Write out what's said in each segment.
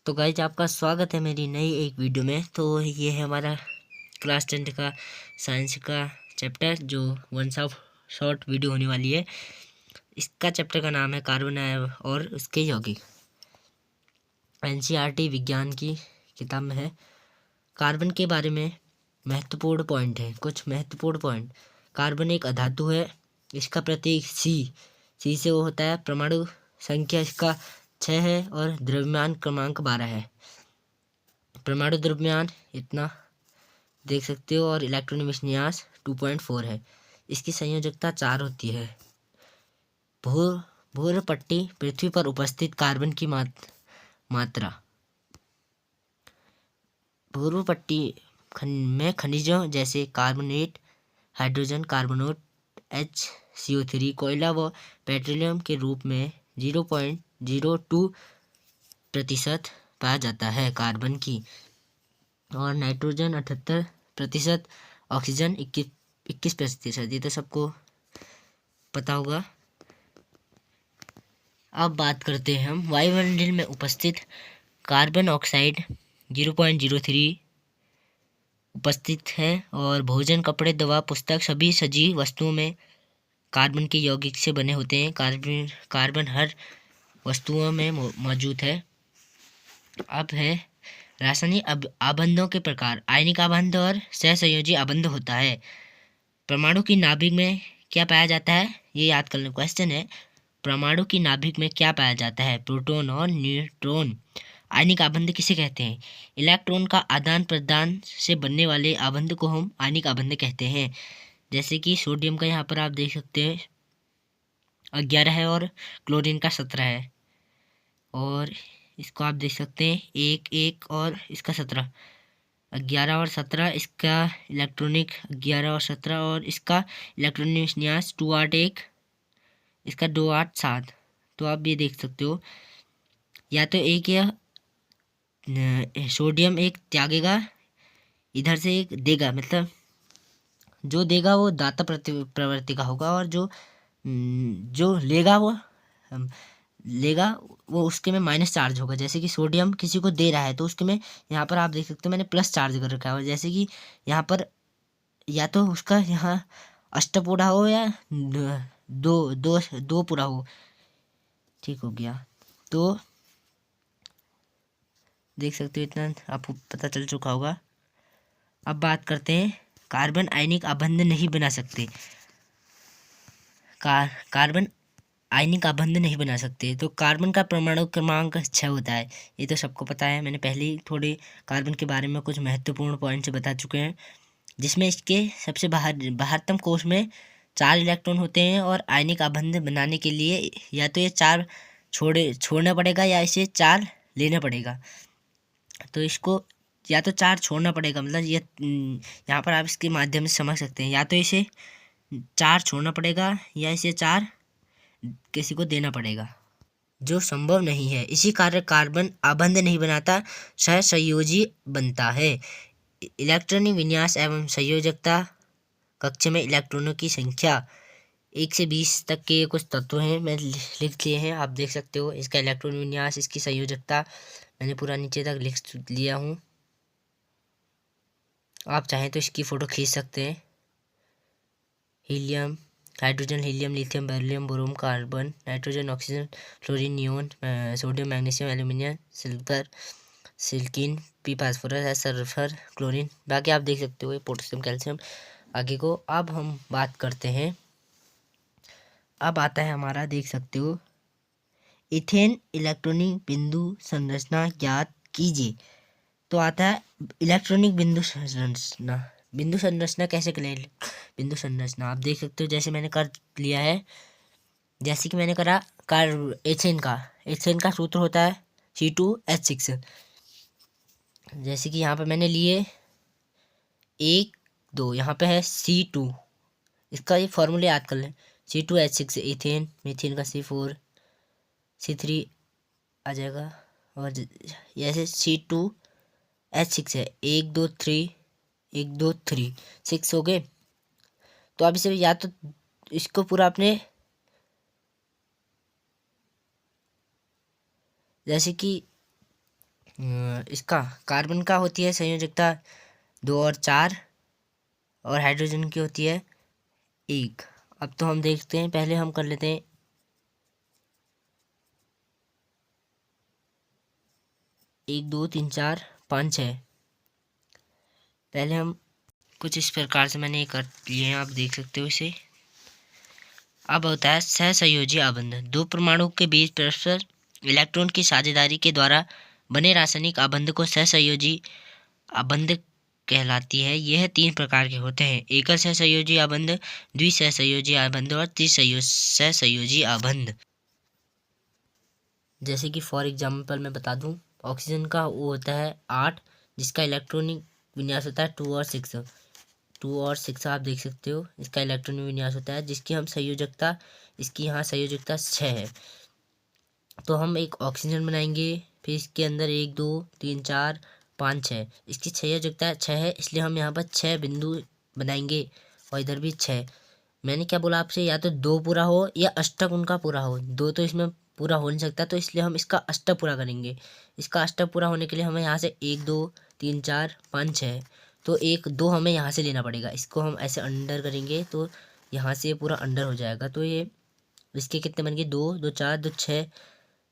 तो गाइज आपका स्वागत है मेरी नई एक वीडियो में। तो ये है हमारा क्लास 10 का साइंस का चैप्टर जो वन ऑफ शॉर्ट वीडियो होने वाली है। इसका चैप्टर का नाम है कार्बन और उसके यौगिक। एनसीईआरटी विज्ञान की किताब में है। कार्बन के बारे में महत्वपूर्ण पॉइंट है, कुछ महत्वपूर्ण पॉइंट। कार्बन एक अधातु है। इसका प्रतीक सी से वो होता है। परमाणु संख्या इसका 6 है और द्रव्यमान क्रमांक 12 है। परमाणु द्रव्यमान इतना देख सकते हो और इलेक्ट्रॉन विन्यास 2.4 है। इसकी संयोजकता 4 होती है। भूर पट्टी पृथ्वी पर उपस्थित कार्बन की मात्रा। भूर पट्टी में खनिजों जैसे कार्बोनेट, हाइड्रोजन कार्बोनेट, HCO3, कोयला व पेट्रोलियम के रूप में 0.02% पाया जाता है कार्बन की, और नाइट्रोजन 78%, ऑक्सीजन 21%। ये तो सबको पता होगा। अब बात करते हैं हम वायुमंडल में उपस्थित कार्बन ऑक्साइड 0.03 उपस्थित है। और भोजन, कपड़े, दवा, पुस्तक सभी सजीव वस्तुओं में कार्बन के यौगिक से बने होते हैं। कार्बन हर वस्तुओं में मौजूद है। अब है रासायनिक आबंधों के प्रकार। आयनिक आबंध और सहसंयोजी आबंध होता है। परमाणु की नाभिक में क्या पाया जाता है, ये याद करने क्वेश्चन है। परमाणु की नाभिक में क्या पाया जाता है? प्रोटॉन और न्यूट्रॉन। आयनिक आबंध किसे कहते हैं? इलेक्ट्रॉन का आदान प्रदान से बनने वाले आबंध को हम आयनिक आबंध कहते हैं। जैसे कि सोडियम का यहाँ पर आप देख सकते हैं 11 है और क्लोरीन का 17 है। और इसको आप देख सकते हैं 1 और इसका 17, 11 और 17। इसका इलेक्ट्रॉनिक 11 और 17 और इसका इलेक्ट्रॉनिक विन्यास 281, इसका 287। तो आप ये देख सकते हो, या तो एक या सोडियम एक त्यागेगा, इधर से एक देगा। मतलब जो देगा वो दाता प्रवृत्ति का होगा, और जो लेगा वो उसके में माइनस चार्ज होगा। जैसे कि सोडियम किसी को दे रहा है तो उसके में यहाँ पर आप देख सकते हो मैंने प्लस चार्ज कर रखा है। जैसे कि यहाँ पर या तो उसका यहाँ अष्टपूरा हो या दो पूरा हो। ठीक हो गया। तो देख सकते हो, इतना आपको पता चल चुका होगा। अब बात करते हैं कार्बन आयनिक आबंध नहीं बना सकते। कार्बन आयनिक आबंध नहीं बना सकते। तो कार्बन का परमाणु क्रमांक 6 होता है। ये तो सबको पता है। मैंने पहले ही थोड़े कार्बन के बारे में कुछ महत्वपूर्ण पॉइंट्स बता चुके हैं, जिसमें इसके सबसे बाहरतम कोश में 4 इलेक्ट्रॉन होते हैं। और आयनिक आबंध बनाने के लिए या तो ये 4 छोड़ना पड़ेगा या इसे 4 लेना पड़ेगा। तो इसको या तो 4 छोड़ना पड़ेगा, मतलब ये यहाँ पर आप इसके माध्यम से समझ सकते हैं। या तो इसे 4 छोड़ना पड़ेगा या इसे 4 किसी को देना पड़ेगा, जो संभव नहीं है। इसी कारण कार्बन आबंध नहीं बनाता, सहसंयोजी बनता है। इलेक्ट्रॉनिक विन्यास एवं संयोजकता। कक्ष में इलेक्ट्रॉनों की संख्या 1 से 20 तक के कुछ तत्व हैं, मैं लिख लिए हैं, आप देख सकते हो। इसका इलेक्ट्रॉन विन्यास, इसकी संयोजकता मैंने पूरा नीचे तक लिख लिया हूँ। आप चाहें तो इसकी फ़ोटो खींच सकते हैं। Helium, hydrogen, helium, lithium, beryllium, boron, carbon, nitrogen, oxygen, fluorine, neon, sodium, magnesium, aluminium, silver, silicon, P phosphorus, S sulphur, chlorine. बाकी आप देख सकते हो ये पोटेशियम, कैल्शियम। आगे को अब हम बात करते हैं। अब आता है हमारा, देख सकते हो, इथेन इलेक्ट्रॉनिक बिंदु संरचना ज्ञात कीजिए। तो आता है इलेक्ट्रॉनिक बिंदु संरचना। बिंदु संरचना कैसे करें? बिंदु संरचना आप देख सकते हो, जैसे मैंने कर लिया है। जैसे कि मैंने करा एथेन का सूत्र होता है C2H6। जैसे कि यहाँ पर मैंने लिए 1 2, यहाँ पे है C2, इसका ये फॉर्मूला याद कर लें। C2H6 इथेन, मीथेन का C4C3 आ जाएगा। और जैसे C2H6 है 1 2 3 1 2 3 6 हो गए। तो अब इसे या तो इसको पूरा अपने, जैसे कि इसका कार्बन का होती है संयोजकता 2 और 4 और हाइड्रोजन की होती है 1। अब तो हम देखते हैं, पहले हम कर लेते हैं 1 2 3 4 5 6। पहले हम कुछ इस प्रकार से मैंने कर लिए हैं, आप देख सकते हो इसे। अब होता है सहसंयोजी आबंध। दो परमाणु के बीच परस्पर इलेक्ट्रॉन की साझेदारी के द्वारा बने रासायनिक आबंध को सहसंयोजी आबंध कहलाती है। यह 3 प्रकार के होते हैं: एकल सहसंयोजी आबंध, द्विसहसंयोजी आबंध और सहसंयोजी आबंध। जैसे कि फॉर एग्जाम्पल मैं बता दूं, ऑक्सीजन का वो होता है 8, जिसका इलेक्ट्रॉनिक विन्यास होता है 2 और 6। 2 और 6 आप देख सकते हो, इसका इलेक्ट्रॉनिक विन्यास होता है, जिसकी हम संयोजकता, इसकी यहाँ संयोजकता 6 है। तो हम एक ऑक्सीजन बनाएंगे, फिर इसके अंदर 1 2 3 4 5 6, इसकी संयोजकता 6 है, इसलिए हम यहाँ पर 6 बिंदु बनाएंगे और इधर भी 6। मैंने क्या बोला आपसे, या तो 2 पूरा हो या अष्टक उनका पूरा हो। 2 तो इसमें पूरा हो नहीं सकता, तो इसलिए हम इसका अष्टक पूरा करेंगे। इसका अष्टक पूरा होने के लिए हमें यहाँ से 1 2 3 4 5 6, तो 1 2 हमें यहाँ से लेना पड़ेगा। इसको हम ऐसे अंडर करेंगे तो यहाँ से पूरा अंडर हो जाएगा। तो ये इसके कितने बन गए, 2 2 4 2 6,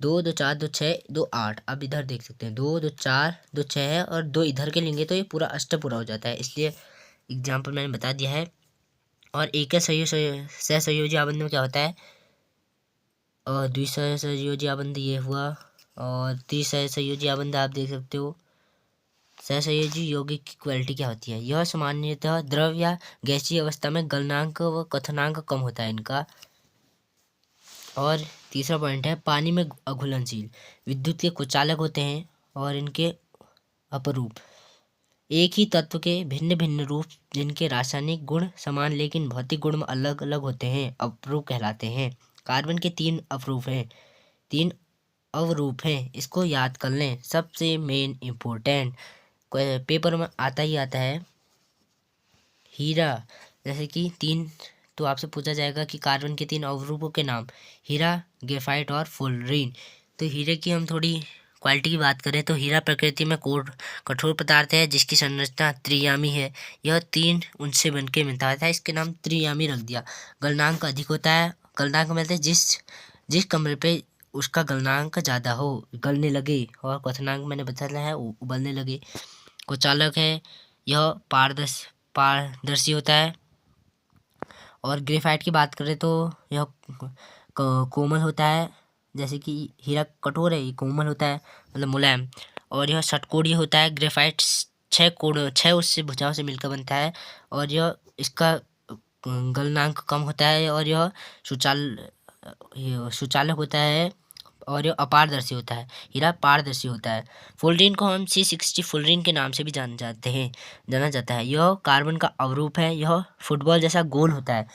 2 2 4 2 6 2 8। अब इधर देख सकते हैं 2 2 4 2 6 है और 2 इधर के लेंगे तो ये पूरा अष्टक पूरा हो जाता है, इसलिए एग्जाम्पल मैंने बता दिया है। और एक सहसंयोजी आबंध में क्या होता है, और द्विसहसंयोजी आबंध ये हुआ, और त्रिसहसंयोजी आबंध आप देख सकते हो। सहसंयोजी यौगिक की क्वालिटी क्या होती है, यह सामान्यतः द्रव या गैसीय अवस्था में गलनांक व क्वथनांक कम होता है इनका। और तीसरा पॉइंट है पानी में अघुलनशील। विद्युत के कुचालक होते हैं और इनके अपरूप, एक ही तत्व के भिन्न भिन्न रूप जिनके रासायनिक गुण समान लेकिन भौतिक गुण में अलग अलग होते हैं, अपरूप कहलाते हैं। कार्बन के 3 अपरूप हैं, 3 अवरूप हैं, इसको याद कर लें। सबसे मेन इम्पोर्टेंट पेपर में आता ही आता है हीरा। जैसे कि 3, तो आपसे पूछा जाएगा कि कार्बन के 3 अवरूपों के नाम, हीरा, ग्रेफाइट और फुलरीन। तो हीरे की हम थोड़ी क्वालिटी की बात करें तो हीरा प्रकृति में कठोर पदार्थ है जिसकी संरचना त्रियामी है। यह 3 उनसे बनके मिलता था, इसके नाम त्रियामी रख दिया। गलनांक अधिक होता है, गलनांक मिलते जिस जिस कमरे पे उसका गलनांक ज़्यादा हो, गलने लगे, और क्वथनांक मैंने बताया है उबलने लगे। कुचालक है, यह पारदर्शी होता है। और ग्रेफाइट की बात करें तो यह कोमल होता है, जैसे कि हीरा कठोर है, ये कोमल होता है, मतलब मुलायम। और यह षटकोणीय होता है। ग्रेफाइट 6 उससे भुजाओं से मिलकर बनता है, और यह इसका गलनांक कम होता है, और यह सुचालक होता है, और यह अपारदर्शी होता है। हीरा पारदर्शी होता है। फुलरीन को हम C60 फुलरीन के नाम से भी जाना जाता है। यह कार्बन का अवरूप है, यह फुटबॉल जैसा गोल होता है।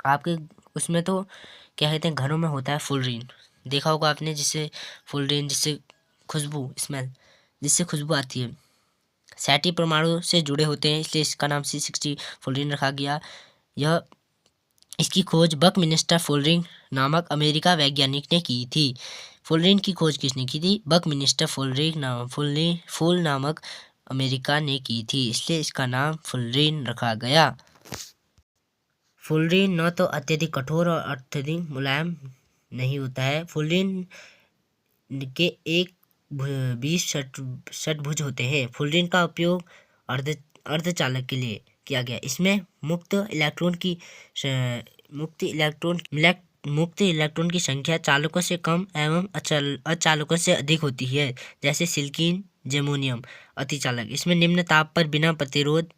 आपके उसमें तो क्या कहते हैं, घरों में होता है फुलरीन, देखा होगा आपने, जिससे फुलरीन, जिससे खुशबू आती है। सैटी परमाणु से जुड़े होते हैं, इसलिए इसका नाम C60 फुलरीन रखा गया। यह इसकी खोज बकमिंस्टर फुलरिंग नामक अमेरिका वैज्ञानिक ने की थी। फुलरिन की खोज किसने की थी, बकमिंस्टर फुल नामक अमेरिका ने की थी, इसलिए इसका नाम फुलरिन रखा गया। फुलरिन न तो अत्यधिक कठोर और अत्यधिक मुलायम नहीं होता है। फुलरिन के 20 षटभुज होते हैं। फुलरिन का उपयोग अर्धचालक के लिए किया गया। इसमें मुक्त इलेक्ट्रॉन की संख्या चालकों से कम एवं अचालकों से अधिक होती है, जैसे सिलिकॉन, जर्मेनियम अतिचालक। इसमें निम्न ताप पर बिना प्रतिरोध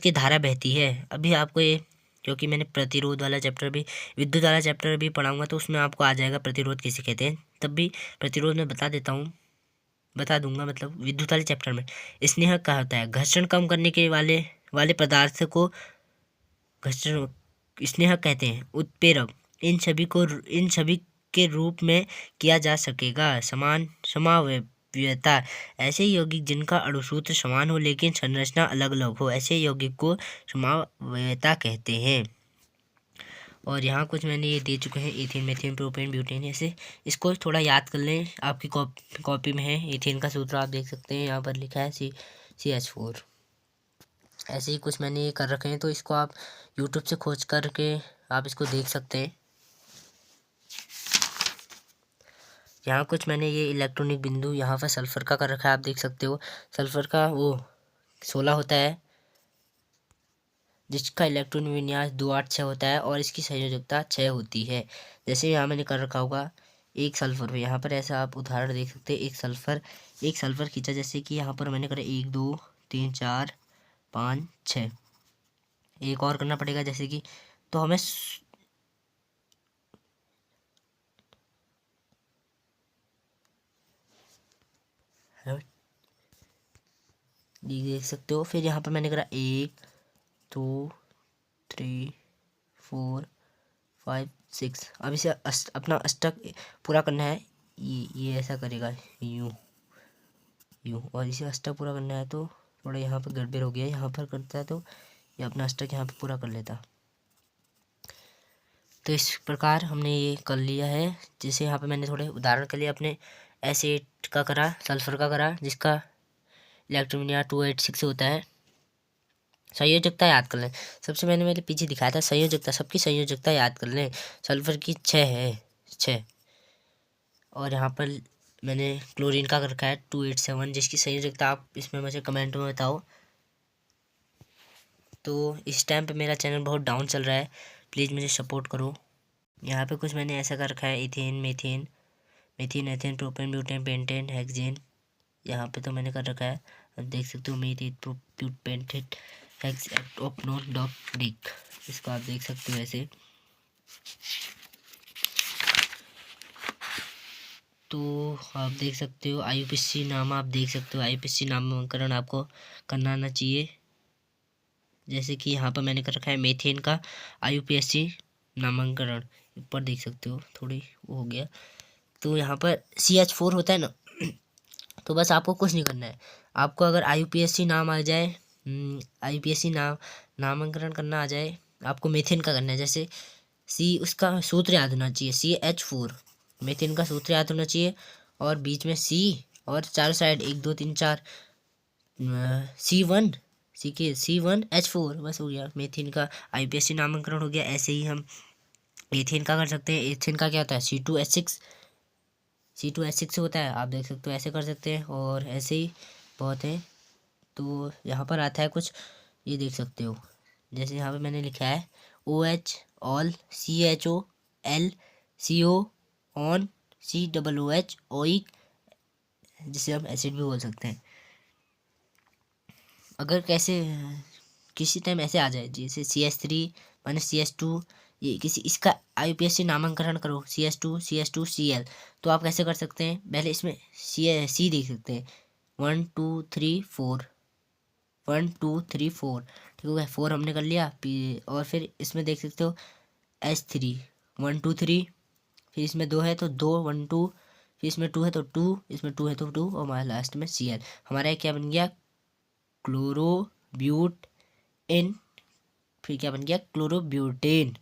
की धारा बहती है। अभी आपको ये, क्योंकि मैंने प्रतिरोध वाला चैप्टर भी, विद्युत वाला चैप्टर भी पढ़ाऊंगा, तो उसमें आपको आ जाएगा प्रतिरोध किसे कहते हैं, तब भी प्रतिरोध में बता दूंगा, मतलब विद्युत वाले चैप्टर में। स्नेहक क्या होता है, घर्षण कम करने के वाले पदार्थ को घर्षण स्नेहक कहते हैं। उत्प्रेरक, इन सभी के रूप में किया जा सकेगा। समावयवता, ऐसे यौगिक जिनका अणुसूत्र समान हो लेकिन संरचना अलग अलग हो, ऐसे यौगिक को समावयवता कहते हैं। और यहाँ कुछ मैंने ये दे चुके हैं, एथेन, मेथेन, प्रोपेन, ब्यूटेन। ऐसे इसको थोड़ा याद कर लें, आपकी कॉपी में है। एथेन का सूत्र आप देख सकते हैं, यहाँ पर लिखा है CH4। ऐसे ही कुछ मैंने ये कर रखे हैं, तो इसको आप यूट्यूब से खोज करके आप इसको देख सकते हैं। यहाँ कुछ मैंने ये इलेक्ट्रॉनिक बिंदु यहाँ पर सल्फ़र का कर रखा है, आप देख सकते हो। सल्फ़र का वो 16 होता है, जिसका इलेक्ट्रॉन विन्यास 286 होता है और इसकी संयोजकता 6 होती है। जैसे यहाँ मैंने कर रखा होगा एक सल्फ़र पे, यहाँ पर ऐसा आप उदाहरण देख सकते हैं। एक सल्फ़र खींचा, जैसे कि यहाँ पर मैंने करा 1 2 3 4 5 6। एक और करना पड़ेगा, जैसे कि तो हमें देख सकते हो। फिर यहाँ पर मैंने करा 1 2 3 4 5 6। अब इसे अपना अष्टक पूरा करना है। ये ऐसा करेगा यूँ यूँ, और इसे अष्टक पूरा करना है। तो थोड़ा यहाँ पर गड़बड़ हो गया, यहाँ पर करता है तो ये अपना अष्टक यहाँ पर पूरा कर लेता। तो इस प्रकार हमने ये कर लिया है। जैसे यहाँ पे मैंने थोड़े उदाहरण के लिए अपने एसिड का करा, सल्फर का करा, जिसका इलेक्ट्रॉन विन्यास 286 होता है। संयोजकता याद कर लें। सबसे मैंने पीछे दिखाया था संयोजकता, सबकी संयोजकता याद कर लें। सल्फर की 6 है, 6। और यहाँ पर मैंने क्लोरीन का कर रखा है 287, जिसकी संयोजकता आप इसमें मुझे कमेंट में बताओ। तो इस टाइम पे मेरा चैनल बहुत डाउन चल रहा है, प्लीज़ मुझे सपोर्ट करो। यहाँ पे कुछ मैंने ऐसा कर रखा है, ethane, methane, ethane, propane, butane, pentane, hexane. यहाँ पे तो मैंने कर रखा है, अब देख सकते हो, मेथेन, पेंटेन, हेक्स, ऑक्टेनॉल, डॉक्टिक। इसको आप देख सकते हो ऐसे। तो आप देख सकते हो IUPAC नाम, आप देख सकते हो IUPAC नामांकन आपको करना आना चाहिए। जैसे कि यहाँ पर मैंने कर रखा है मेथेन का IUPAC नामांकन, ऊपर देख सकते हो, थोड़ी वो हो गया। तो यहाँ पर CH4 होता है ना, तो बस आपको कुछ नहीं करना है। आपको अगर IUPAC नाम आ जाए, IUPAC नामांकन करना आ जाए, आपको मेथेन का करना है। जैसे उसका सूत्र याद होना चाहिए, CH4 मेथेन का सूत्र याद होना चाहिए, और बीच में C, और चारों साइड 1 2 3 4 C1H4, बस हो गया। मेथेन का IUPAC नामांकन हो गया। ऐसे ही हम एथेन का कर सकते हैं। एथेन का क्या होता है, C2H6 होता है, आप देख सकते हो, ऐसे कर सकते हैं। और ऐसे ही बहुत है। तो यहाँ पर आता है कुछ, ये देख सकते हो, जैसे यहाँ पे मैंने लिखा है OH all, CHOL, CO on, COOH oic, जिसे हम एसिड भी बोल सकते हैं। अगर किसी टाइम ऐसे आ जाए, जैसे CH3 माइनस CH2, ये किसी इसका IUPAC नामांकन करो, CH2CL, तो आप कैसे कर सकते हैं, पहले इसमें C देख सकते हैं, 1 2 3 4, 1 2 3 4, ठीक हो गया। 4 हमने कर लिया। और फिर इसमें देख सकते हो H3, 1 2 3, फिर इसमें 2 है तो 2 1 2, फिर इसमें 2 है तो 2, इसमें 2 है तो 2, और हमारा लास्ट में Cl। हमारा क्या बन गया, क्लोरोब्यूटेन। फिर क्या बन गया, क्लोरोब्यूटेन,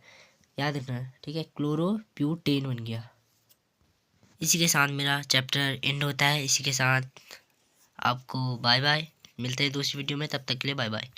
याद रखना, ठीक है, क्लोरोब्यूटेन बन गया। इसी के साथ मेरा चैप्टर एंड होता है। इसी के साथ आपको बाय बाय, मिलते हैं दूसरी वीडियो में, तब तक के लिए बाय बाय।